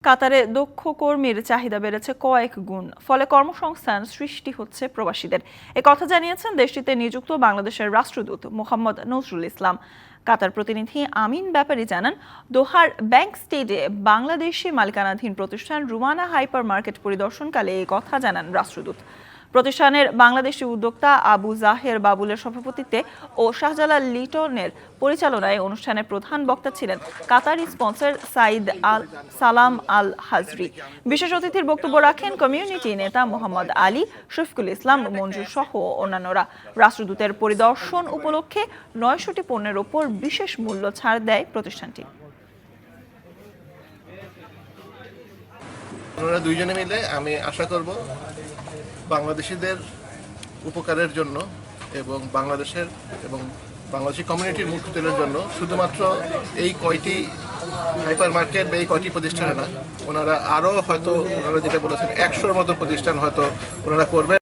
কাতারে দক্ষ কর্মীর চাহিদা বেড়েছে কয়েক গুণ, ফলে কর্মসংস্থান সৃষ্টি হচ্ছে প্রবাসীদের। কথা জানিয়েছেন দেশটিতে নিযুক্ত বাংলাদেশের রাষ্ট্রদূত মোহাম্মদ নজরুল ইসলাম। কাতার প্রতিনিধি আমিন ব্যাপারী জানান, দোহার ব্যাংক স্টেডে বাংলাদেশি মালিকানাধীন প্রতিষ্ঠান রুমানা হাইপার মার্কেট পরিদর্শনকালে কথা জানান রাষ্ট্রদূত। প্রতিষ্ঠানের বাংলাদেশি উদ্যোক্তা আবু জাহের বাবুলের সভাপতিত্বে ও শাহজালাল লিটনের পরিচালনায় অনুষ্ঠানের প্রধান বক্তা ছিলেন কাতারি স্পন্সর সাইদ আল সালাম আল হাজরি। বিশেষ অতিথির বক্তব্য রাখেন কমিউনিটি নেতা মোহাম্মদ আলী, শফিকুল ইসলাম মঞ্জুর সহ অন্যান্যরা। রাষ্ট্রদূতের পরিদর্শন উপলক্ষে ৯০০টি পণ্যের ওপর বিশেষ মূল্য ছাড় দেয় প্রতিষ্ঠানটি। ওনারা দুইজনে মিলে আমি আশা করব বাংলাদেশিদের উপকারের জন্য এবং বাংলাদেশি কমিউনিটির মুখ তুলের জন্য শুধুমাত্র এই কয়টি হাইপার মার্কেট বা এই কয়টি প্রতিষ্ঠানে না, ওনারা আরও হয়তো ওনারা যেটা বলেছেন ১০০-র মতো প্রতিষ্ঠান হয়তো ওনারা করবেন।